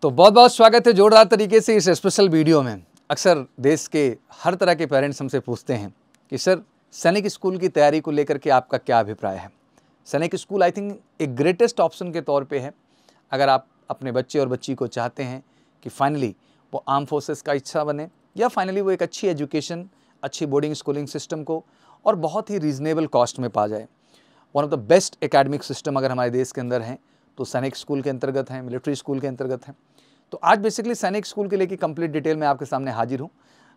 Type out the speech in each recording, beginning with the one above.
तो बहुत बहुत स्वागत है जोरदार तरीके से इस स्पेशल वीडियो में। अक्सर देश के हर तरह के पेरेंट्स हमसे पूछते हैं कि सर सैनिक स्कूल की तैयारी को लेकर के आपका क्या अभिप्राय है। सैनिक स्कूल आई थिंक एक ग्रेटेस्ट ऑप्शन के तौर पे है अगर आप अपने बच्चे और बच्ची को चाहते हैं कि फाइनली वो आर्म फोर्सेस का हिस्सा बने या फाइनली वो एक अच्छी एजुकेशन, अच्छी बोर्डिंग स्कूलिंग सिस्टम को और बहुत ही रीजनेबल कॉस्ट में पा जाए। One of the best academic system अगर हमारे देश के अंदर हैं तो सैनिक स्कूल के अंतर्गत हैं, मिलिट्री स्कूल के अंतर्गत हैं। तो आज बेसिकली सैनिक स्कूल के लेके कंप्लीट डिटेल में आपके सामने हाजिर हूँ।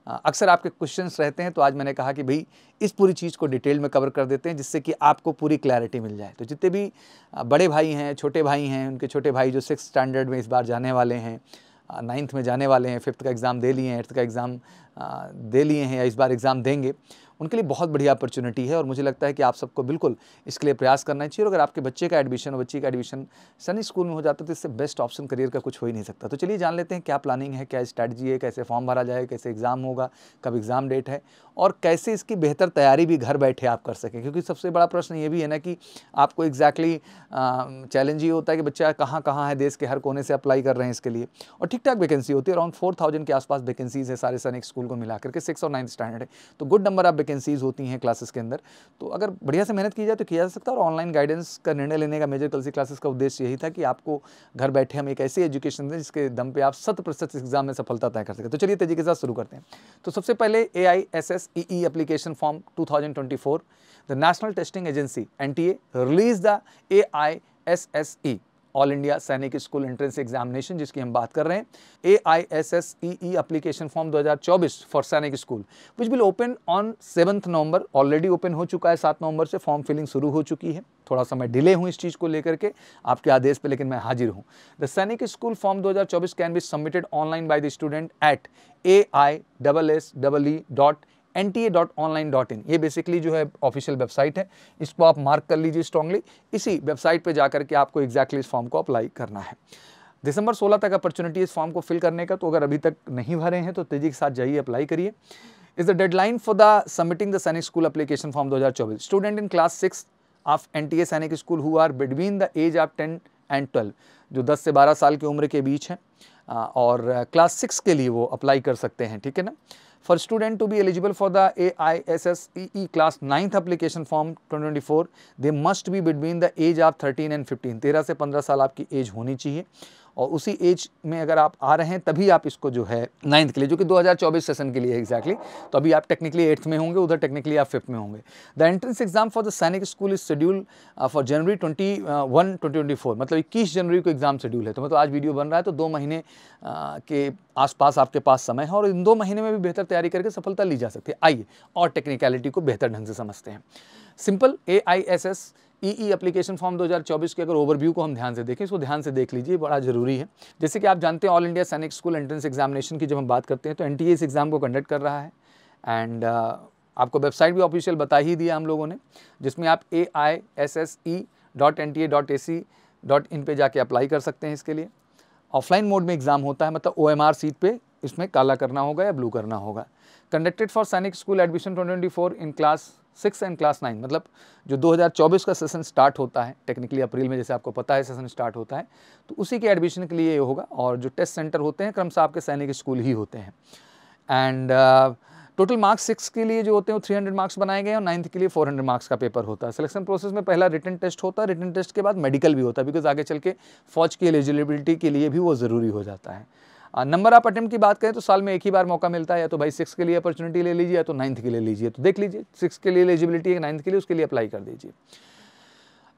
अक्सर आपके क्वेश्चंस रहते हैं तो आज मैंने कहा कि भाई इस पूरी चीज़ को डिटेल में कवर कर देते हैं जिससे कि आपको पूरी क्लैरिटी मिल जाए। तो जितने भी बड़े भाई हैं, छोटे भाई हैं, उनके छोटे भाई जो 6th स्टैंडर्ड में इस बार जाने वाले हैं, 9th में जाने वाले हैं, 5th का एग्ज़ाम दे लिए हैं, 8th का एग्ज़ाम दे लिए हैं या इस बार एग्ज़ाम देंगे, उनके लिए बहुत बढ़िया अपॉर्चुनिटी है। और मुझे लगता है कि आप सबको बिल्कुल इसके लिए प्रयास करना चाहिए। और अगर आपके बच्चे का एडमिशन और बच्ची का एडमिशन सैनिक स्कूल में हो जाता है तो इससे बेस्ट ऑप्शन करियर का कुछ हो ही नहीं सकता। तो चलिए जान लेते हैं क्या प्लानिंग है, क्या स्ट्रैटेजी है, कैसे फॉर्म भरा जाए, कैसे एग्ज़ाम होगा, कब एग्ज़ाम डेट है और कैसे इसकी बेहतर तैयारी भी घर बैठे आप कर सकें। क्योंकि सबसे बड़ा प्रश्न ये भी है ना कि आपको एग्जैक्टली चैलेंज ये होता है कि बच्चा कहाँ कहाँ है, देश के हर कोने से अप्लाई कर रहे हैं इसके लिए। और ठीक ठाक वैकेंसी होती है, अराउंड 4000 के आसपास वैकेंसीज़ है सारे सैनिक स्कूल को मिला करके। 6 और 9th स्टैंडर्ड है तो गुड नंबर ऑफ वैकेंसीज़ होती हैं क्लासेस के अंदर। तो अगर बढ़िया से मेहनत की जाए तो किया जा सकता है। और ऑनलाइन गाइडेंस का निर्णय लेने का मेजर कलसी क्लासेस का उद्देश्य यही था कि आपको घर बैठे हम एक ऐसी एजुकेशन दें जिसके दम पे आप 100% एग्जाम में सफलता तय कर सकें। तो चलिए तेजी के साथ शुरू करते हैं। तो सबसे पहले AISSEE application form 2024, the national testing agency NTA release the AISSE all India Sainik school entrance examination जिसकी हम बात कर रहे हैं। AISSEE एप्लीकेशन फॉर्म 2024 फॉर सैनिक school which will open on 7 November. Already open हो चुका है, 7 नवंबर से फॉर्म फिलिंग शुरू हो चुकी है। थोड़ा सा मैं डिले हूँ इस चीज़ को लेकर के आपके आदेश पे, लेकिन मैं हाजिर हूँ। The Sainik school form 2024 can be submitted online by the student at AISSE.NTA.online.in। ये बेसिकली जो है ऑफिशियल वेबसाइट है, इसको आप मार्क कर लीजिए स्ट्रांगली। इसी वेबसाइट पे जाकर के आपको एग्जैक्टली इस फॉर्म को अप्लाई करना है। दिसंबर 16 तक अपॉर्चुनिटी इस फॉर्म को फिल करने का, तो अगर अभी तक नहीं भरे हैं तो तेजी के साथ जाइए, अप्लाई करिए। Is the deadline for the submitting the Sainik school application form 2024 student in class 6 of NTA Sainik school who are between the age of 10 and 12, जो 10 से 12 साल की उम्र के बीच हैं और क्लास 6 के लिए वो अप्लाई कर सकते हैं, ठीक है ना। For student to be eligible for the AISSEE class 9th application form 2024, they must be between the age of 13 and 15। 13 से 15 साल आपकी एज होनी चाहिए और उसी एज में अगर आप आ रहे हैं तभी आप इसको जो है 9th के लिए, जो कि 2024 सेशन के लिए एग्जैक्टली, तो अभी आप टेक्निकली 8th में होंगे, उधर टेक्निकली आप 5th में होंगे। The entrance exam for the Sainik school is schedule for January 21, 2024, मतलब 21 जनवरी को एग्जाम शेड्यूल है। तो मतलब आज वीडियो बन रहा है तो 2 महीने के आसपास आपके पास समय है और इन 2 महीने में भी बेहतर तैयारी करके सफलता ली जा सकती है। आइए और टेक्निकलिटी को बेहतर ढंग से समझते हैं। सिंपल AISSEE एप्लीकेशन फॉर्म 2024 के अगर ओवरव्यू को हम ध्यान से देखें, इसको ध्यान से देख लीजिए, बड़ा जरूरी है। जैसे कि आप जानते हैं all India Sainik school entrance examination की जब हम बात करते हैं तो NTA इस एग्जाम को कंडक्ट कर रहा है एंड आपको वेबसाइट भी ऑफिशियल बता ही दिया हम लोगों ने, जिसमें आप AISSE.NTA.AC.in पे जाके अप्लाई कर सकते हैं। इसके लिए ऑफलाइन मोड में एग्जाम होता है, मतलब OMR सीट पे इसमें काला करना होगा या ब्लू करना होगा। कंडक्टेड फॉर सैनिक school admission 2024 in class 6 and class 9, मतलब जो 2024 का सेशन स्टार्ट होता है टेक्निकली अप्रैल में, जैसे आपको पता है सेशन स्टार्ट होता है, तो उसी के एडमिशन के लिए ये होगा। और जो टेस्ट सेंटर होते हैं क्रमशः आपके सैनिक स्कूल ही होते हैं। एंड टोटल मार्क्स 6 के लिए जो होते हैं वो 300 मार्क्स बनाए गए हैं और 9th के लिए 400 मार्क्स का पेपर होता है। सिलेक्शन प्रोसेस में पहला रिटन टेस्ट होता है, रिटन टेस्ट के बाद मेडिकल भी होता है, बिकॉज आगे चल के फौज की एलिजिबिलिटी के लिए भी वो ज़रूरी हो जाता है। नंबर ऑफ अटेम्प्ट की बात करें तो साल में एक ही बार मौका मिलता है, या तो भाई 6 के लिए अपॉर्चुनिटी ले लीजिए या तो 9th के लिए लीजिए। तो देख लीजिए 6 के लिए एलिजिबिलिटी है, 9th के लिए, उसके लिए अप्लाई कर दीजिए।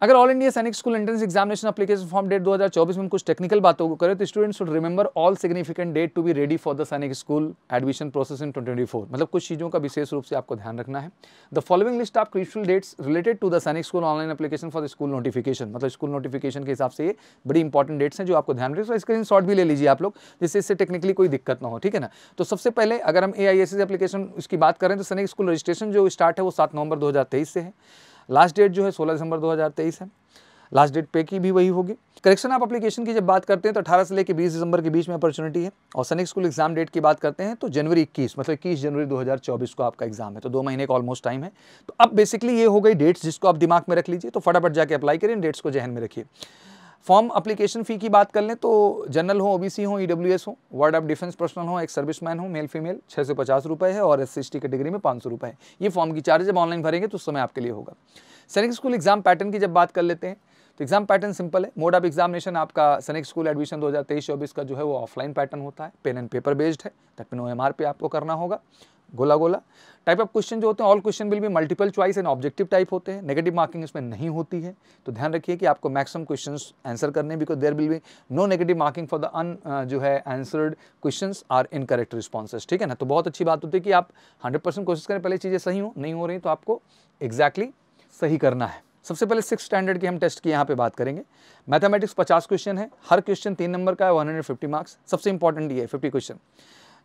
अगर all India Sainik school entrance examination application form date 2024 में हम कुछ टेक्निकल बातों को करें तो students should remember all significant date to be ready for the Sainik school admission process in 2024। मतलब कुछ चीज़ों का विशेष रूप से आपको ध्यान रखना है। The following list of crucial dates related to the Sainik school online application for the school notification, मतलब स्कूल नोटिफिकेशन के हिसाब से ये बड़ी इंपॉर्टेंट डेट्स हैं जो आपको ध्यान रखिए। स्क्रीन शॉट भी ले लीजिए आप लोग, जिससे इससे टेक्निकली कोई दिक्कत ना हो, ठीक है ना। तो सबसे पहले अगर हम AISSE एप्लीकेशन इसकी बात करें तो सैनिक स्कूल रजिस्ट्रेशन जो स्टार्ट है वो 7 नवंबर 2023 से है। लास्ट डेट जो है 16 दिसंबर 2023 है। लास्ट डेट पे की भी वही होगी। करेक्शन ऑफ एप्लीकेशन की जब बात करते हैं तो 18 से लेकर 20 दिसंबर के बीच में अपॉर्चुनिटी है। और सैनिक स्कूल एग्जाम डेट की बात करते हैं तो जनवरी 21, मतलब 21 जनवरी 2024 को आपका एग्जाम है। तो 2 महीने का ऑलमोस्ट टाइम है। तो अब बेसिकली ये हो गई डेट्स, जिसको आप दिमाग में रख लीजिए। तो फटाफट जाके अप्लाई करिए, डेट्स को जहन में रखिए। फॉर्म एप्लीकेशन फ़ी की बात कर लें तो जनरल हो, ओबीसी हो, ईडब्ल्यूएस हो, वार्ड ऑफ डिफेंस पर्सनल हो, एक सर्विसमैन हो, मेल फीमेल 650 रुपये है और SC/ST कैटेगरी में 500 रुपये है। ये फॉर्म की चार्ज जब ऑनलाइन भरेंगे तो उस समय आपके लिए होगा। सैनिक स्कूल एग्जाम पैटर्न की जब बात कर लेते हैं तो एग्जाम पैटर्न सिंपल है। मोड ऑफ एग्जामिनेशन आपका सैनिक स्कूल एडमिशन 2023-24 का जो है वो ऑफलाइन पैटर्न होता है, पेन एंड पेपर बेस्ड है, दैट मीन OMR पे आपको करना होगा, गोला गोला। टाइप ऑफ क्वेश्चन जो होते हैं all question will be multiple choice and objective type होते हैं, नेगेटिव मार्किंग इसमें नहीं होती है, तो ध्यान रखिए कि आपको मैक्सिमम क्वेश्चंस आंसर करने, because there will be no negative marking for the जो है answered questions are incorrect responses, ठीक है ना। तो बहुत अच्छी बात होती है कि आप 100% कोशिश करें, पहले चीज़ें सही हो, नहीं हो रही तो आपको एग्जैक्टली सही करना है। सबसे पहले 6th स्टैंडर्ड के हम टेस्ट की यहाँ पे बात करेंगे। मैथमेटिक्स 50 क्वेश्चन है, हर क्वेश्चन 3 नंबर का है, 150 मार्क्स। सबसे इंपॉर्टेंट ये है 50 क्वेश्चन।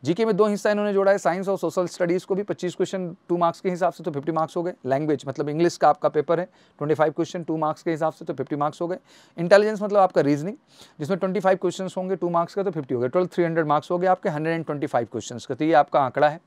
जीके में 2 हिस्सा इन्होंने जोड़ा है, साइंस और सोशल स्टडीज़ को भी 25 क्वेश्चन 2 मार्क्स के हिसाब से तो 50 मार्क्स हो गए। लैंग्वेज मतलब इंग्लिश का आपका पेपर है 25 क्वेश्चन 2 मार्क्स के हिसाब से तो 50 मार्क्स हो गए। इंटेलिजेंस मतलब आपका रीजनिंग जिसमें 25 क्वेश्चन होंगे 2 मार्क्स का तो 50 हो गए। टोटल 300 मार्क्स हो गए आपके 125 क्वेश्चन का, तो ये आपका आंकड़ा है।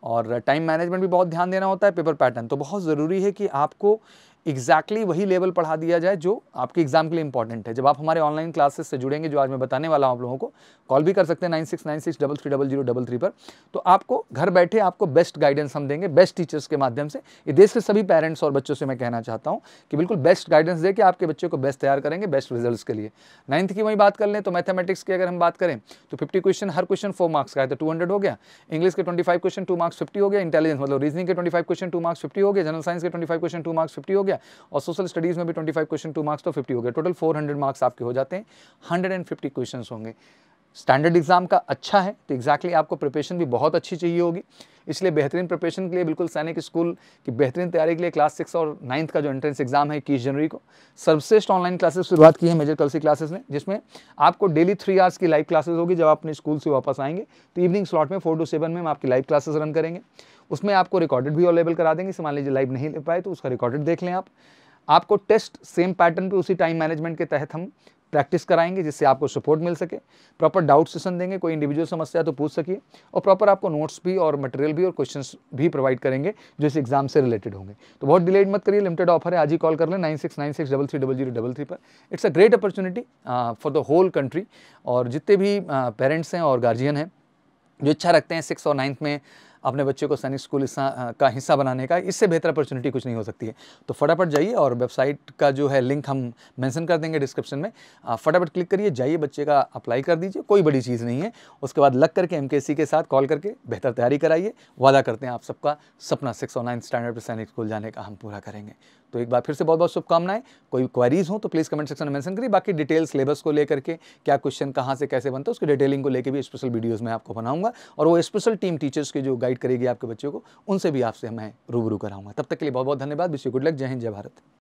और टाइम मैनेजमेंट भी बहुत ध्यान देना होता है। पेपर पैटर्न तो बहुत ज़रूरी है कि आपको एग्जैक्टली वही लेवल पढ़ा दिया जाए जो आपके एग्जाम के लिए इंपॉर्टेंट है। जब आप हमारे ऑनलाइन क्लासेस से जुड़ेंगे, जो आज मैं बताने वाला हूँ आप लोगों को, कॉल भी कर सकते हैं 9696330033 पर, तो आपको घर बैठे आपको बेस्ट गाइडेंस हम देंगे, बेस्ट टीचर्स के माध्यम से। ये देश के सभी पेरेंट्स और बच्चों से मैं कहना चाहता हूँ कि बिल्कुल बेस्ट गाइडेंस दे के आपके बच्चे को बेस्ट तैयार करेंगे बेस्ट रिजल्ट्स के लिए। 9th की वही बात कर लें तो मैथमेटिक्स की अगर हम बात करें तो 50 क्वेश्चन, हर क्वेश्चन 4 मार्क्स का है तो 200 हो गया। इंग्लिश के 25 क्वेश्चन 2 मार्क्स 50 हो गया। इंटेलिजेंस मतलब रीजनिंग के 25 क्वेश्चन 2 मार्क्स 50 हो गया। जनरल साइंस के 25 क्वेश्चन 2 मार्क्स 50 हो गया। और सोशल स्टडीज़ में भी 25 क्वेश्चन 2 मार्क्स तो 50 हो गए। टोटल 400 मार्क्स आपके हो जाते हैं, 150 क्वेश्चंस होंगे। स्टैंडर्ड एग्जाम का अच्छा है तो एग्जैक्टली आपको प्रिपरेशन भी बहुत अच्छी चाहिए होगी, इसलिए बेहतरीन प्रिपरेशन के लिए बिल्कुल सैनिक स्कूल की बेहतरीन तैयारी के लिए क्लास 6 और 9th का जो एंट्रेंस एग्जाम है 21 जनवरी को सर्वश्रेष्ठ ऑनलाइन क्लासेस शुरुआत की है मेजर कलसी क्लासेस ने, जिसमें आपको डेली 3 आवर्स की लाइव क्लासेस होगी। जब आप अपने स्कूल से वापस आएंगे तो इवनिंग स्लॉट में 4 to 7 में हम आपकी लाइव क्लासेस रन करेंगे। उसमें आपको रिकॉर्डेड भी अवेलेबल करा देंगे, मान लीजिए लाइव नहीं ले पाए तो उसका रिकॉर्डेड देख लें आप। आपको टेस्ट सेम पैटर्न पे उसी टाइम मैनेजमेंट के तहत हम प्रैक्टिस कराएंगे जिससे आपको सपोर्ट मिल सके। प्रॉपर डाउट सेशन देंगे, कोई इंडिविजुअल समस्या तो पूछ सकिए, और प्रॉपर आपको नोट्स भी और मटेरियल भी और क्वेश्चंस भी प्रोवाइड करेंगे जो इस एग्जाम से रिलेटेड होंगे। तो बहुत डिलेड मत करिए, लिमिटेड ऑफर है, आज ही कॉल कर लें 9696330033 पर। It's a great opportunity for the whole country. और जितने भी पेरेंट्स हैं और गार्जियन हैं जो इच्छा रखते हैं 6th और 9th में अपने बच्चे को सैनिक स्कूल का हिस्सा बनाने का, इससे बेहतर अपॉर्चुनिटी कुछ नहीं हो सकती है। तो फटाफट जाइए, और वेबसाइट का जो है लिंक हम मेंशन कर देंगे डिस्क्रिप्शन में, फटाफट क्लिक करिए, जाइए बच्चे का अप्लाई कर दीजिए, कोई बड़ी चीज़ नहीं है। उसके बाद लग करके MKSC के साथ कॉल करके बेहतर तैयारी कराइए। वादा करते हैं आप सबका सपना 6th और 9th स्टैंडर्ड पर सैनिक स्कूल जाने का हम पूरा करेंगे। तो एक बार फिर से बहुत बहुत शुभकामनाएं। कोई क्वेरीज हो तो प्लीज़ कमेंट सेक्शन में मेंशन करिए। बाकी डिटेल सिलेबस को लेकर के, क्या क्वेश्चन कहाँ से कैसे बनता है, उसकी डिटेलिंग को लेकर भी स्पेशल वीडियोस में आपको बनाऊंगा, और वो स्पेशल टीम टीचर्स की जो गाइड करेगी आपके बच्चों को, उनसे भी आपसे मैं रूबरू कराऊंगा। तब तक के लिए बहुत बहुत धन्यवाद। Wish you good luck. जय हिंद, जय भारत।